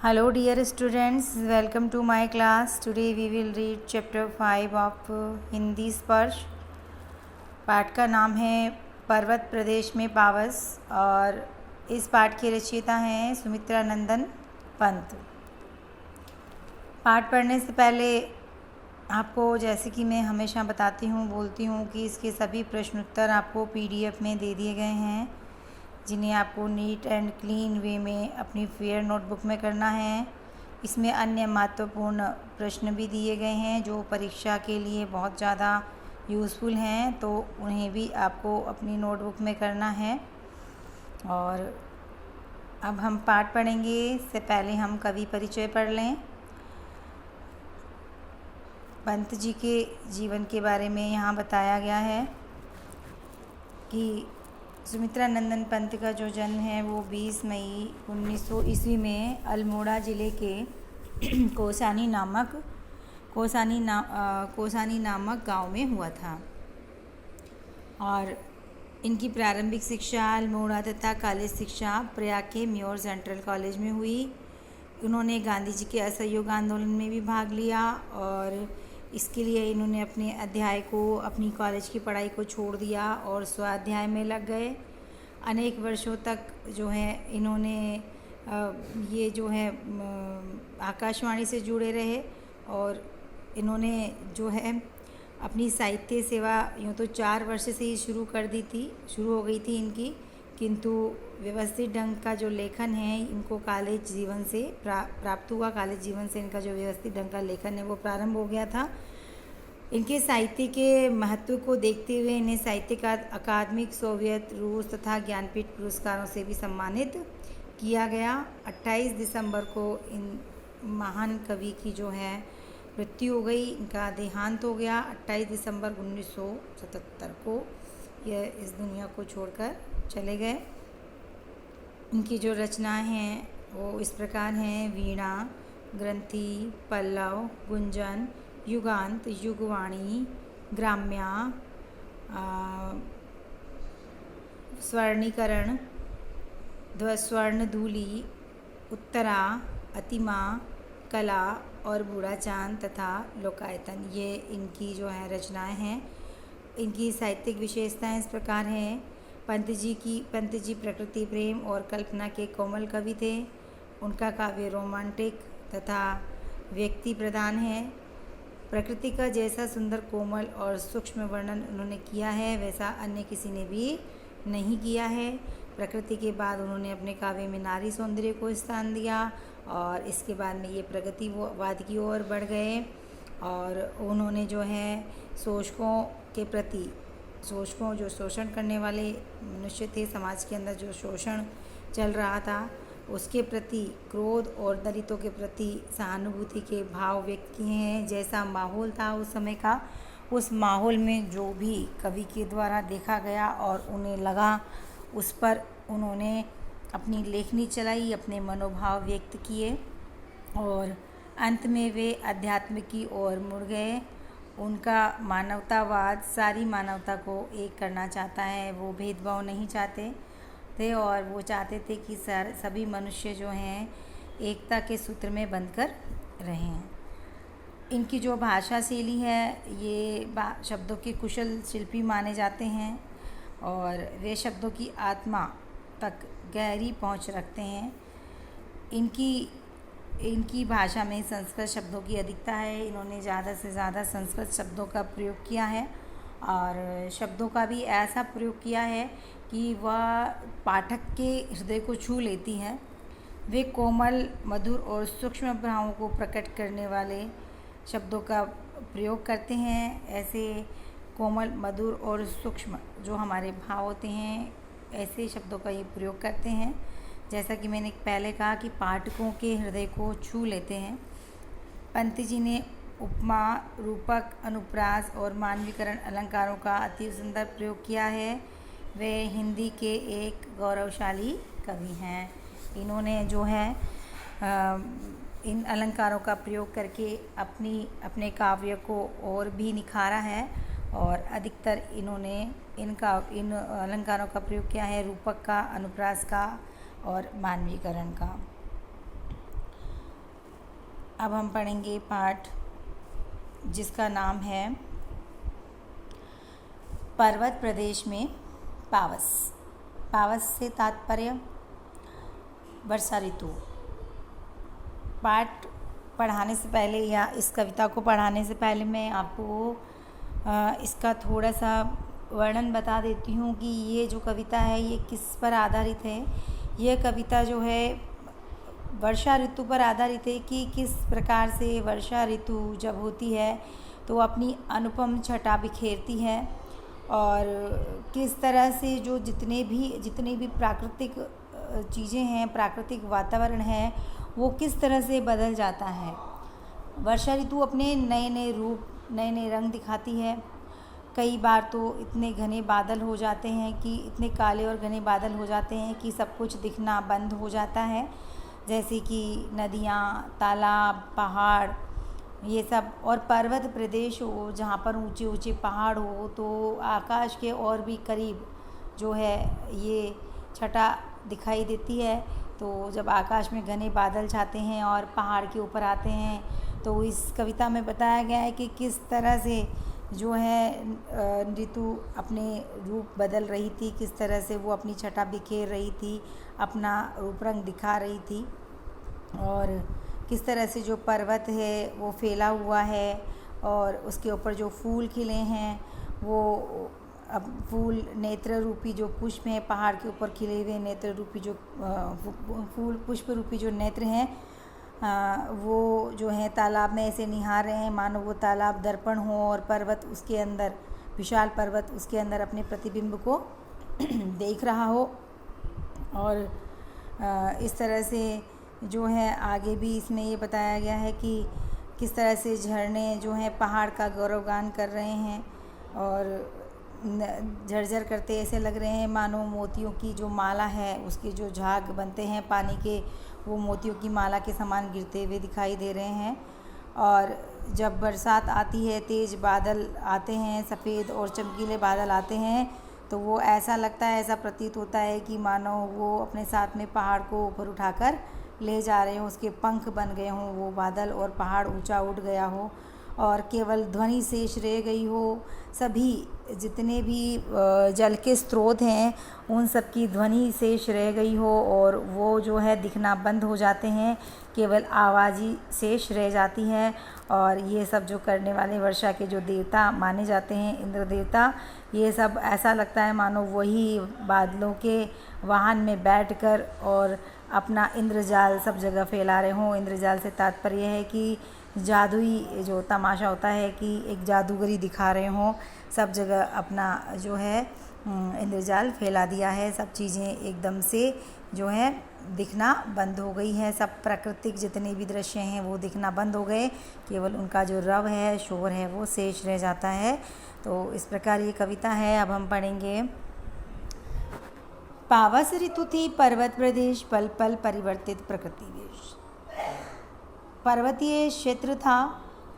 Hello dear students, welcome to my class. Today we will read chapter 5 of Hindi स्पर्श। पाठ का नाम है पर्वत प्रदेश में पावस और इस पाठ के रचयिता हैं सुमित्रा नंदन पंत। पाठ पढ़ने से पहले आपको जैसे कि मैं हमेशा बताती हूँ बोलती हूँ कि इसके सभी प्रश्न उत्तर आपको PDF में दे दिए गए हैं, जिन्हें आपको नीट एंड क्लीन वे में अपनी फेयर नोटबुक में करना है। इसमें अन्य महत्वपूर्ण प्रश्न भी दिए गए हैं जो परीक्षा के लिए बहुत ज़्यादा यूज़फुल हैं, तो उन्हें भी आपको अपनी नोटबुक में करना है। और अब हम पाठ पढ़ेंगे, इससे पहले हम कवि परिचय पढ़ लें। पंत जी के जीवन के बारे में यहाँ बताया गया है कि सुमित्रा नंदन पंत का जो जन्म है वो 20 मई 1900 ईस्वी में अल्मोड़ा ज़िले के कोसानी नामक गांव में हुआ था और इनकी प्रारंभिक शिक्षा अल्मोड़ा तथा कॉलेज शिक्षा प्रयाग के म्योर सेंट्रल कॉलेज में हुई। उन्होंने गांधी जी के असहयोग आंदोलन में भी भाग लिया और इसके लिए इन्होंने अपनी कॉलेज की पढ़ाई को छोड़ दिया और स्वाध्याय में लग गए। अनेक वर्षों तक जो है इन्होंने ये जो है आकाशवाणी से जुड़े रहे और इन्होंने जो है अपनी साहित्य सेवा यूँ तो 4 वर्ष से ही शुरू हो गई थी इनकी, किंतु व्यवस्थित ढंग का जो लेखन है इनको कॉलेज जीवन से प्राप्त हुआ। कॉलेज जीवन से इनका जो व्यवस्थित ढंग का लेखन है वो प्रारंभ हो गया था। इनके साहित्य के महत्व को देखते हुए इन्हें साहित्यकार अकादमिक, सोवियत, रूस तथा ज्ञानपीठ पुरस्कारों से भी सम्मानित किया गया। 28 दिसंबर को इन महान कवि की जो है मृत्यु हो गई, इनका देहांत हो गया। 28 दिसंबर 1977 को यह इस दुनिया को छोड़कर चले गए। इनकी जो रचनाएं हैं वो इस प्रकार हैं: वीणा, ग्रंथि, पल्लव, गुंजन, युगांत, युगवाणी, ग्राम्या, स्वर्णीकरण, स्वर्णधूलि, उत्तरा, अतिमा, कला और बूढ़ा चांद तथा लोकायतन, ये इनकी जो है रचनाएं हैं। इनकी साहित्यिक विशेषताएं इस प्रकार हैं: पंत जी प्रकृति प्रेम और कल्पना के कोमल कवि थे। उनका काव्य रोमांटिक तथा व्यक्ति प्रधान है। प्रकृति का जैसा सुंदर, कोमल और सूक्ष्म वर्णन उन्होंने किया है वैसा अन्य किसी ने भी नहीं किया है। प्रकृति के बाद उन्होंने अपने काव्य में नारी सौंदर्य को स्थान दिया और इसके बाद में ये प्रगतिवाद की ओर बढ़ गए और उन्होंने जो है शोषकों जो शोषण करने वाले मनुष्य थे, समाज के अंदर जो शोषण चल रहा था उसके प्रति क्रोध और दलितों के प्रति सहानुभूति के भाव व्यक्त किए हैं। जैसा माहौल था उस समय का, उस माहौल में जो भी कवि के द्वारा देखा गया और उन्हें लगा, उस पर उन्होंने अपनी लेखनी चलाई, अपने मनोभाव व्यक्त किए और अंत में वे अध्यात्म की ओर मुड़ गए। उनका मानवतावाद सारी मानवता को एक करना चाहता है, वो भेदभाव नहीं चाहते थे और वो चाहते थे कि सभी मनुष्य जो हैं एकता के सूत्र में बंधकर रहें। इनकी जो भाषा शैली है ये शब्दों के कुशल शिल्पी माने जाते हैं और वे शब्दों की आत्मा तक गहरी पहुंच रखते हैं। इनकी भाषा में संस्कृत शब्दों की अधिकता है। इन्होंने ज़्यादा से ज़्यादा संस्कृत शब्दों का प्रयोग किया है और शब्दों का भी ऐसा प्रयोग किया है कि वह पाठक के हृदय को छू लेती हैं। वे कोमल, मधुर और सूक्ष्म भावों को प्रकट करने वाले शब्दों का प्रयोग करते हैं। ऐसे कोमल, मधुर और सूक्ष्म जो हमारे भाव होते हैं ऐसे शब्दों का ये प्रयोग करते हैं। जैसा कि मैंने पहले कहा कि पाठकों के हृदय को छू लेते हैं। पंत जी ने उपमा, रूपक, अनुप्रास और मानवीकरण अलंकारों का अति सुंदर प्रयोग किया है। वे हिंदी के एक गौरवशाली कवि हैं। इन्होंने जो है इन अलंकारों का प्रयोग करके अपने काव्य को और भी निखारा है और अधिकतर इन्होंने इन अलंकारों का प्रयोग किया है रूपक का, अनुप्रास का और मानवीकरण का। अब हम पढ़ेंगे पाठ जिसका नाम है पर्वत प्रदेश में पावस। पावस से तात्पर्य वर्षा ऋतु। पाठ पढ़ाने से पहले या इस कविता को पढ़ाने से पहले मैं आपको इसका थोड़ा सा वर्णन बता देती हूँ कि ये जो कविता है ये किस पर आधारित है। यह कविता जो है वर्षा ऋतु पर आधारित है कि किस प्रकार से वर्षा ऋतु जब होती है तो अपनी अनुपम छटा बिखेरती है और किस तरह से जो जितने भी प्राकृतिक चीज़ें हैं, प्राकृतिक वातावरण है, वो किस तरह से बदल जाता है। वर्षा ऋतु अपने नए नए रूप, नए नए रंग दिखाती है। कई बार तो इतने घने बादल हो जाते हैं कि इतने काले और घने बादल हो जाते हैं कि सब कुछ दिखना बंद हो जाता है, जैसे कि नदियाँ, तालाब, पहाड़, ये सब। और पर्वत प्रदेश हो जहाँ पर ऊंचे ऊंचे पहाड़ हो तो आकाश के और भी करीब जो है ये छटा दिखाई देती है। तो जब आकाश में घने बादल छाते हैं और पहाड़ के ऊपर आते हैं तो इस कविता में बताया गया है कि किस तरह से जो है ऋतु अपने रूप बदल रही थी, किस तरह से वो अपनी छटा बिखेर रही थी, अपना रूप रंग दिखा रही थी, और किस तरह से जो पर्वत है वो फैला हुआ है और उसके ऊपर जो फूल खिले हैं वो अब फूल नेत्र रूपी जो पुष्प हैं, पहाड़ के ऊपर खिले हुए नेत्र रूपी जो फूल पुष्प रूपी जो नेत्र हैं वो जो है तालाब में ऐसे निहार रहे हैं मानो वो तालाब दर्पण हो और पर्वत उसके अंदर, विशाल पर्वत उसके अंदर अपने प्रतिबिंब को देख रहा हो। और इस तरह से जो है आगे भी इसमें ये बताया गया है कि किस तरह से झरने जो हैं पहाड़ का गौरवगान कर रहे हैं और झरझर करते ऐसे लग रहे हैं मानो मोतियों की जो माला है उसके जो झाग बनते हैं पानी के, वो मोतियों की माला के समान गिरते हुए दिखाई दे रहे हैं। और जब बरसात आती है, तेज़ बादल आते हैं, सफ़ेद और चमकीले बादल आते हैं तो वो ऐसा लगता है, ऐसा प्रतीत होता है कि मानो वो अपने साथ में पहाड़ को ऊपर उठाकर ले जा रहे हों, उसके पंख बन गए हों वो बादल और पहाड़ ऊंचा उठ गया हो और केवल ध्वनि शेष रह गई हो। सभी जितने भी जल के स्रोत हैं उन सब की ध्वनि शेष रह गई हो और वो जो है दिखना बंद हो जाते हैं, केवल आवाज़ ही शेष रह जाती है। और ये सब जो करने वाले वर्षा के जो देवता माने जाते हैं, इंद्र देवता, ये सब ऐसा लगता है मानो वही बादलों के वाहन में बैठकर और अपना इंद्रजाल सब जगह फैला रहे हों। इंद्रजाल से तात्पर्य है कि जादुई जो तमाशा होता है कि एक जादूगरी दिखा रहे हों, सब जगह अपना जो है इंद्रजाल फैला दिया है। सब चीज़ें एकदम से जो है दिखना बंद हो गई हैं, सब प्राकृतिक जितने भी दृश्य हैं वो दिखना बंद हो गए, केवल उनका जो रव है, शोर है, वो शेष रह जाता है। तो इस प्रकार ये कविता है। अब हम पढ़ेंगे। पावस ऋतु थी पर्वत प्रदेश, पल पल परिवर्तित प्रकृति वेश। पर्वतीय क्षेत्र था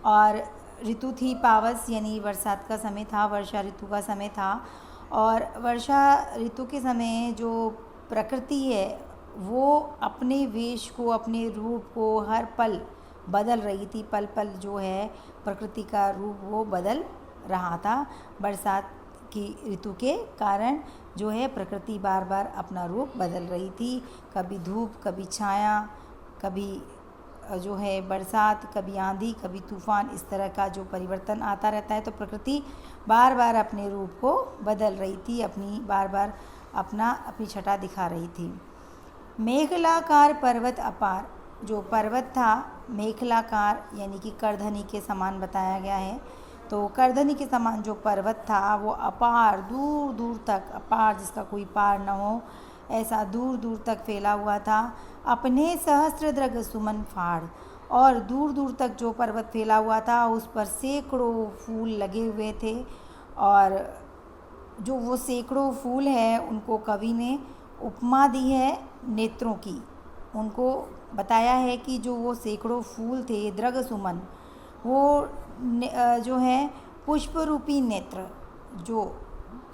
और ऋतु थी पावस, यानी बरसात का समय था, वर्षा ऋतु का समय था। और वर्षा ऋतु के समय जो प्रकृति है वो अपने वेश को, अपने रूप को हर पल बदल रही थी। पल पल जो है प्रकृति का रूप वो बदल रहा था। बरसात की ऋतु के कारण जो है प्रकृति बार बार अपना रूप बदल रही थी। कभी धूप, कभी छाया, कभी जो है बरसात, कभी आंधी, कभी तूफान, इस तरह का जो परिवर्तन आता रहता है। तो प्रकृति बार बार अपने रूप को बदल रही थी, बार बार अपनी छटा दिखा रही थी। मेखलाकार पर्वत अपार, जो पर्वत था मेखलाकार यानी कि करधनी के समान बताया गया है। तो करधनी के समान जो पर्वत था वो अपार, दूर दूर तक, अपार जिसका कोई पार न हो, ऐसा दूर दूर तक फैला हुआ था। अपने सहस्त्रद्रग सुमन फाड़, और दूर दूर तक जो पर्वत फैला हुआ था उस पर सैकड़ों फूल लगे हुए थे। और जो वो सैकड़ों फूल है उनको कवि ने उपमा दी है नेत्रों की। उनको बताया है कि जो वो सैकड़ों फूल थे द्रग सुमन, वो जो है पुष्प रूपी नेत्र, जो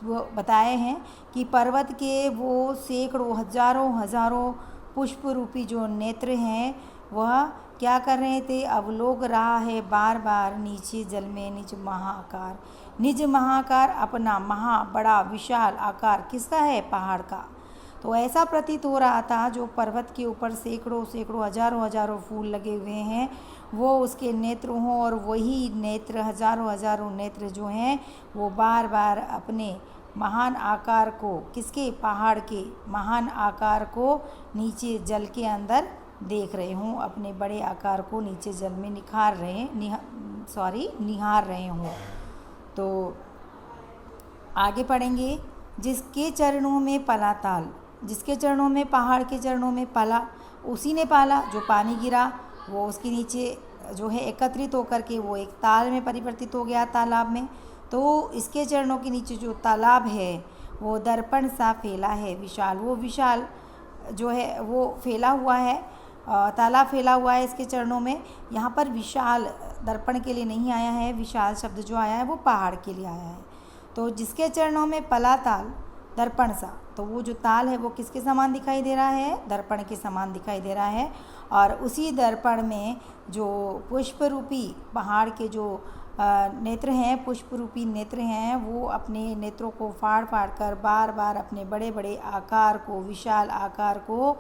वो बताए हैं कि पर्वत के वो सैकड़ों हजारों पुष्प रूपी जो नेत्र हैं वह क्या कर रहे थे? अवलोक रहा है बार बार नीचे जल में निज महाकार। निज महाकार अपना महा बड़ा विशाल आकार किसका है? पहाड़ का। तो ऐसा प्रतीत हो रहा था जो पर्वत के ऊपर सैकड़ों सैकड़ों हजारों हजारों फूल लगे हुए हैं वो उसके नेत्र हों, और वही नेत्र हजारों हजारों नेत्र जो हैं वो बार बार अपने महान आकार को, किसके? पहाड़ के महान आकार को नीचे जल के अंदर देख रहे हों, अपने बड़े आकार को नीचे जल में निहार रहे हों। तो आगे पढ़ेंगे। जिसके चरणों में पला ताल, जिसके चरणों में, पहाड़ के चरणों में पला, उसी ने पाला। जो पानी गिरा वो उसके नीचे जो है एकत्रित होकर के वो एक ताल में परिवर्तित हो गया, तालाब में। तो इसके चरणों के नीचे जो तालाब है वो दर्पण सा फैला है, विशाल। वो विशाल जो है वो फैला हुआ है, तालाब फैला हुआ है इसके चरणों में। यहाँ पर विशाल दर्पण के लिए नहीं आया है, विशाल शब्द जो आया है वो पहाड़ के लिए आया है। तो जिसके चरणों में पला ताल दर्पण सा, तो वो जो ताल है वो किसके समान दिखाई दे रहा है? दर्पण के समान दिखाई दे रहा है। और उसी दर्पण में जो पुष्प रूपी पहाड़ के जो नेत्र हैं, पुष्प रूपी नेत्र हैं, वो अपने नेत्रों को फाड़ फाड़ कर बार बार अपने बड़े बड़े आकार को, विशाल आकार को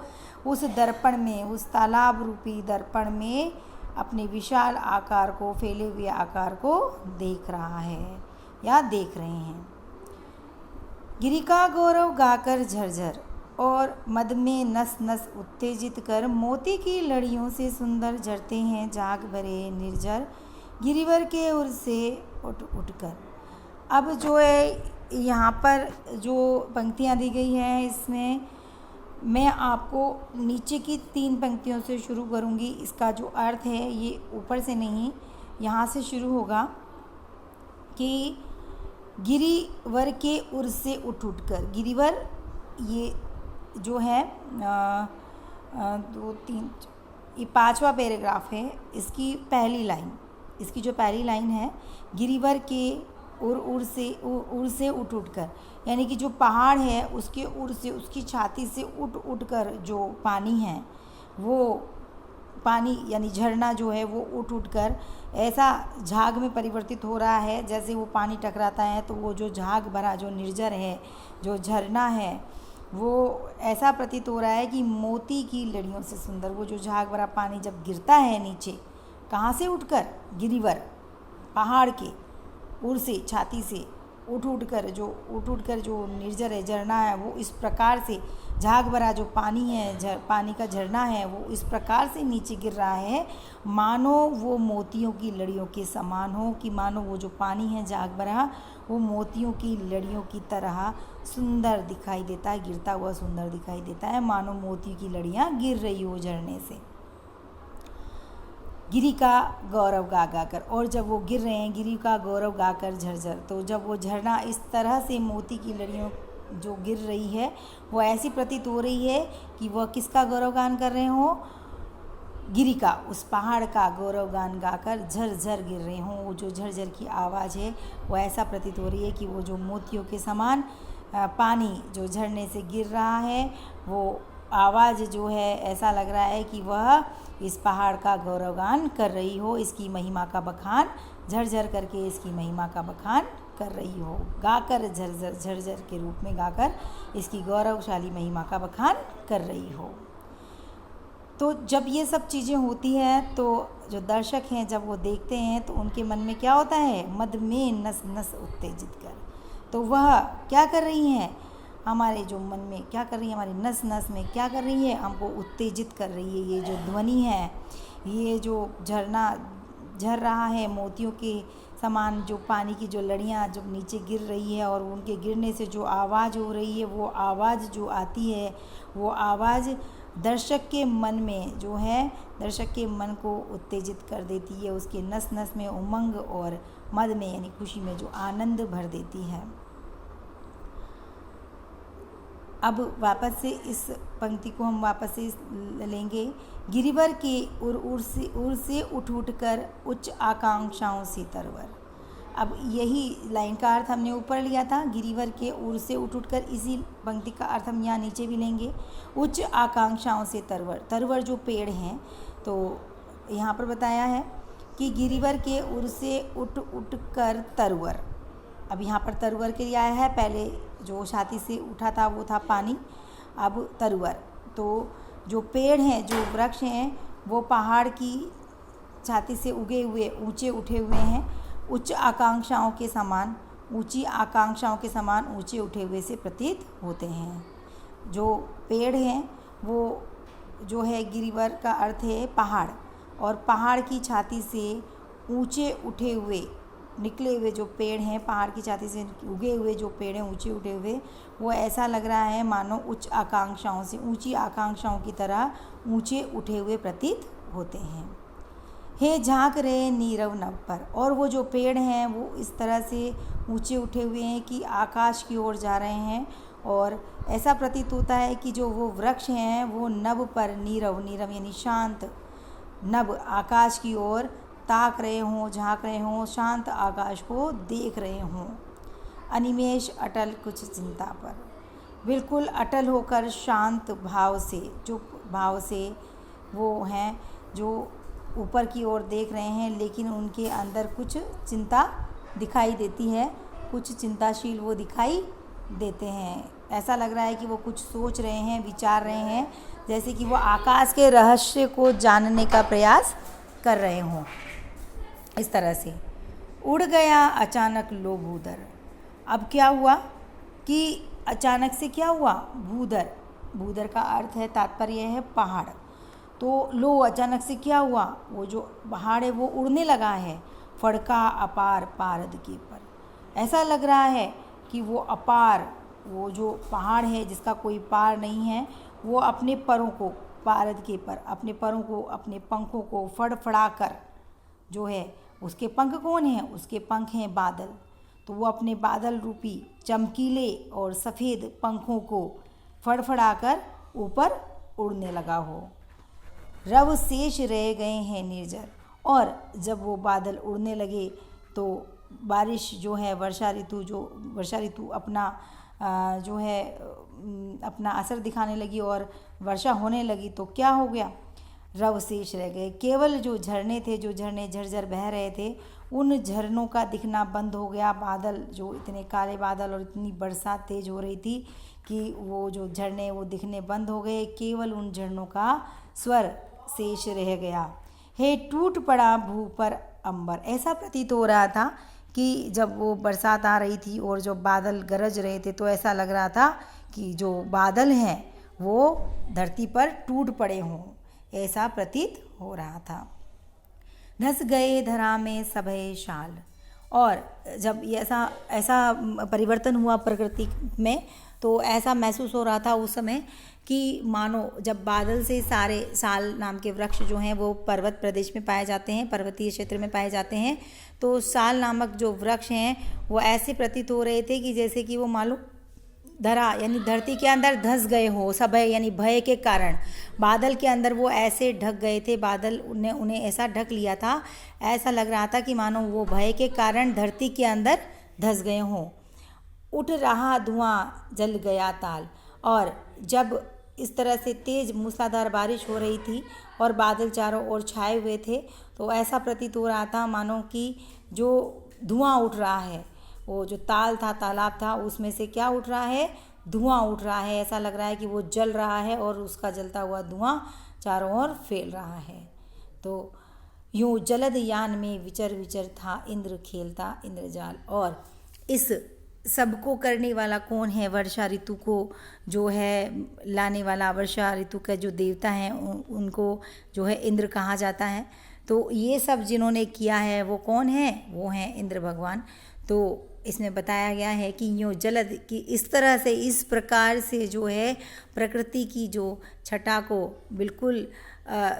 उस दर्पण में, उस तालाब रूपी दर्पण में अपने विशाल आकार को, फैले हुए आकार को देख रहा है या देख रहे हैं। गिरि का गौरव गाकर झरझर और मद में नस नस उत्तेजित कर मोती की लड़ियों से सुंदर झरते हैं जाग भरे निर्जर गिरिवर के उर से उठ उठकर। अब जो है यहाँ पर जो पंक्तियाँ दी गई हैं इसमें मैं आपको नीचे की 3 पंक्तियों से शुरू करूँगी। इसका जो अर्थ है ये ऊपर से नहीं, यहाँ से शुरू होगा कि गिरिवर के उर से उठ उठकर। गिरिवर ये जो है 2 3 ये 5वां पैराग्राफ है, इसकी पहली लाइन, इसकी जो पहली लाइन है, गिरिवर के उर से उठ उठकर, यानी कि जो पहाड़ है उसके उर से, उसकी छाती से उठ उठकर जो पानी है वो पानी यानी झरना जो है वो उठ उठकर ऐसा झाग में परिवर्तित हो रहा है। जैसे वो पानी टकराता है तो वो जो झाग भरा जो निर्जर है, जो झरना है, वो ऐसा प्रतीत हो रहा है कि मोती की लड़ियों से सुंदर। वो जो झाग भरा पानी जब गिरता है नीचे, कहाँ से उठकर? गिरिवर पहाड़ के उर से, छाती से उठ उठकर जो निर्जर है, झरना है, वो इस प्रकार से झाग भरा जो पानी है, पानी का झरना है, वो इस प्रकार से नीचे गिर रहा है मानो वो मोतियों की लड़ियों के समान हो, कि मानो वो जो पानी है झाग भरा वो मोतियों की लड़ियों की तरह सुंदर दिखाई देता है, गिरता हुआ सुंदर दिखाई देता है, मानो मोतियों की लड़ियाँ गिर रही हो झरने से। गिरि का गौरव गा गा कर, और जब वो गिर रहे हैं गिरि का गौरव गाकर झरझर, तो जब वो झरना इस तरह से मोती की लड़ियों जो गिर रही है वो ऐसी प्रतीत हो रही है कि वह किसका गौरव गान कर रहे हों? गिरि का, उस पहाड़ का गौरव गान गाकर झरझर गिर रहे हों। वो जो झरझर की आवाज़ है वो ऐसा प्रतीत हो रही है कि वो जो मोतियों के समान पानी जो झरने से गिर रहा है, वो आवाज़ जो है ऐसा लग रहा है कि वह इस पहाड़ का गौरवगान कर रही हो, इसकी महिमा का बखान झरझर करके इसकी महिमा का बखान कर रही हो, गाकर झरझर, झरझर के रूप में गाकर इसकी गौरवशाली महिमा का बखान कर रही हो। तो जब ये सब चीज़ें होती हैं तो जो दर्शक हैं जब वो देखते हैं तो उनके मन में क्या होता है? मद में नस नस उत्तेजित कर। तो वह क्या कर रही हैं? हमारे जो मन में क्या कर रही है, हमारी नस नस में क्या कर रही है? हमको उत्तेजित कर रही है। ये जो ध्वनि है, ये जो झरना झर रहा है, मोतियों के समान जो पानी की जो लड़ियाँ जब नीचे गिर रही है और उनके गिरने से जो आवाज़ हो रही है, वो आवाज़ जो आती है, वो आवाज़ दर्शक के मन में जो है, दर्शक के मन को उत्तेजित कर देती है, उसके नस नस में उमंग और मद में यानी खुशी में जो आनंद भर देती है। अब वापस से इस पंक्ति को हम वापस से लेंगे। गिरिवर के उर से उठ उठ कर उच्च आकांक्षाओं से तरवर। अब यही लाइन का अर्थ हमने ऊपर लिया था, गिरिवर के उर से उठ कर, इसी पंक्ति का अर्थ हम यहाँ नीचे भी लेंगे। उच्च आकांक्षाओं से तरवर, तरवर जो पेड़ हैं, तो यहाँ पर बताया है कि गिरिवर के उर से उठ उठ कर तरवर। अब यहाँ पर तरवर के लिए आया है, पहले जो छाती से उठा था वो था पानी, अब तरवर। तो जो पेड़ हैं, जो वृक्ष हैं, वो पहाड़ की छाती से उगे हुए ऊंचे उठे हुए हैं, ऊंची आकांक्षाओं के समान ऊंचे उठे हुए से प्रतीत होते हैं। जो पेड़ हैं वो जो है, गिरिवर का अर्थ है पहाड़, और पहाड़ की छाती से ऊंचे उठे हुए निकले हुए जो पेड़ हैं, पहाड़ की छाती से उगे हुए जो पेड़ हैं ऊंचे उठे हुए, वो ऐसा लग रहा है मानो ऊंची आकांक्षाओं की तरह ऊंचे उठे हुए प्रतीत होते हैं। हे झांक रहे नीरव नभ पर, और वो जो पेड़ हैं वो इस तरह से ऊंचे उठे हुए हैं कि आकाश की ओर जा रहे हैं, और ऐसा प्रतीत होता है कि जो वो वृक्ष हैं वो नभ पर, नीरव यानी शांत, नभ आकाश की ओर ताक रहे हों, झांक रहे हों, शांत आकाश को देख रहे हों। अनिमेष अटल कुछ चिंता पर, बिल्कुल अटल होकर शांत भाव से वो हैं जो ऊपर की ओर देख रहे हैं, लेकिन उनके अंदर कुछ चिंता दिखाई देती है, कुछ चिंताशील वो दिखाई देते हैं। ऐसा लग रहा है कि वो कुछ सोच रहे हैं, विचार रहे हैं, जैसे कि वो आकाश के रहस्य को जानने का प्रयास कर रहे हों। इस तरह से उड़ गया अचानक लो भूधर। अब क्या हुआ कि अचानक से क्या हुआ, भूधर का अर्थ है, तात्पर्य है पहाड़। तो लो अचानक से क्या हुआ, वो जो पहाड़ है वो उड़ने लगा है। फड़का अपार पारद के पर, ऐसा लग रहा है कि वो अपार, वो जो पहाड़ है जिसका कोई पार नहीं है, वो अपने परों को, पारद के पर, अपने परों को, अपने पंखों को फड़फड़ा कर, जो है उसके पंख कौन हैं, उसके पंख हैं बादल, तो वो अपने बादल रूपी चमकीले और सफ़ेद पंखों को फड़फड़ा कर ऊपर उड़ने लगा हो। रव शेष रह गए हैं निर्जर, और जब वो बादल उड़ने लगे तो बारिश जो है, वर्षा ऋतु अपना जो है अपना असर दिखाने लगी और वर्षा होने लगी। तो क्या हो गया, रव शेष रह गए, केवल जो झरने थे, जो झरने झरझर बह रहे थे, उन झरनों का दिखना बंद हो गया। बादल, जो इतने काले बादल और इतनी बरसात तेज हो रही थी कि वो जो झरने वो दिखने बंद हो गए, केवल उन झरनों का स्वर शेष रह गया। हे टूट पड़ा भू पर अंबर, ऐसा प्रतीत हो रहा था कि जब वो बरसात आ रही थी और जो बादल गरज रहे थे, तो ऐसा लग रहा था कि जो बादल हैं वो धरती पर टूट पड़े हों, ऐसा प्रतीत हो रहा था। धस गए धरा में सभय शाल, और जब ये ऐसा परिवर्तन हुआ प्रकृति में, तो ऐसा महसूस हो रहा था उस समय कि मानो जब बादल से सारे साल नाम के वृक्ष जो हैं वो पर्वत प्रदेश में पाए जाते हैं, पर्वतीय क्षेत्र में पाए जाते हैं, तो साल नामक जो वृक्ष हैं वो ऐसे प्रतीत हो रहे थे कि जैसे कि वो मालूम धरा यानी धरती के अंदर धंस गए हो, सभय यानी भय के कारण बादल के अंदर वो ऐसे ढक गए थे, बादल ने उन्हें ऐसा ढक लिया था, ऐसा लग रहा था कि मानो वो भय के कारण धरती के अंदर धंस गए हों। उठ रहा धुआं जल गया ताल, और जब इस तरह से तेज मूसलाधार बारिश हो रही थी और बादल चारों ओर छाए हुए थे, तो ऐसा प्रतीत हो रहा था मानो कि जो धुआं उठ रहा है, वो जो ताल था, तालाब था, उसमें से क्या उठ रहा है, धुआं उठ रहा है। ऐसा लग रहा है कि वो जल रहा है और उसका जलता हुआ धुआं चारों ओर फैल रहा है। तो यूँ जलद यान में विचर विचर था इंद्र खेलता इंद्रजाल, और इस सबको करने वाला कौन है, वर्षा ऋतु को जो है लाने वाला, वर्षा ऋतु का जो देवता हैं उनको जो है इंद्र कहा जाता है। तो ये सब जिन्होंने किया है वो कौन है, वो हैं इंद्र भगवान। तो इसमें बताया गया है कि यूँ जलद कि इस तरह से, इस प्रकार से जो है प्रकृति की जो छटा को बिल्कुल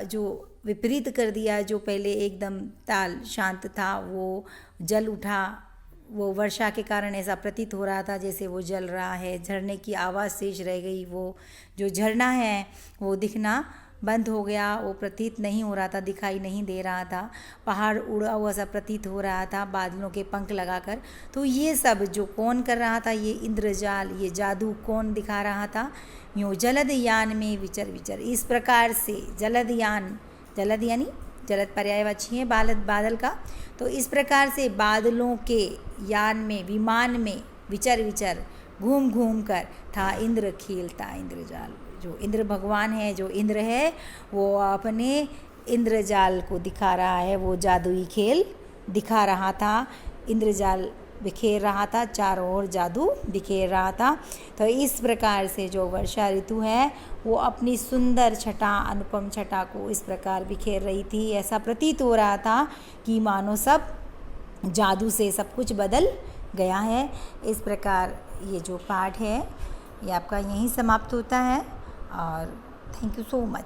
जो विपरीत कर दिया, जो पहले एकदम ताल शांत था वो जल उठा, वो वर्षा के कारण ऐसा प्रतीत हो रहा था जैसे वो जल रहा है, झरने की आवाज़ शेष रह गई, वो जो झरना है वो दिखना बंद हो गया, वो प्रतीत नहीं हो रहा था, दिखाई नहीं दे रहा था, पहाड़ उड़ा हुआ सा प्रतीत हो रहा था बादलों के पंख लगाकर। तो ये सब जो कौन कर रहा था, ये इंद्रजाल, ये जादू कौन दिखा रहा था, यूँ जलद यान में विचर विचर, इस प्रकार से जलद यान जलद यानी जलद पर्यायवाची है बादल का। तो इस प्रकार से बादलों के यान में, विमान में विचर विचर घूम घूम कर था इंद्र खेलता इंद्रजाल। जो इंद्र भगवान है, जो इंद्र है, वो अपने इंद्रजाल को दिखा रहा है, वो जादुई खेल दिखा रहा था। इंद्रजाल बिखेर रहा था, चारों ओर जादू बिखेर रहा था। तो इस प्रकार से जो वर्षा ऋतु है वो अपनी सुंदर छटा, अनुपम छटा को इस प्रकार बिखेर रही थी। ऐसा प्रतीत हो रहा था कि मानो सब जादू से सब कुछ बदल गया है। इस प्रकार ये जो पाठ है ये आपका यहीं समाप्त होता है और थैंक यू सो मच।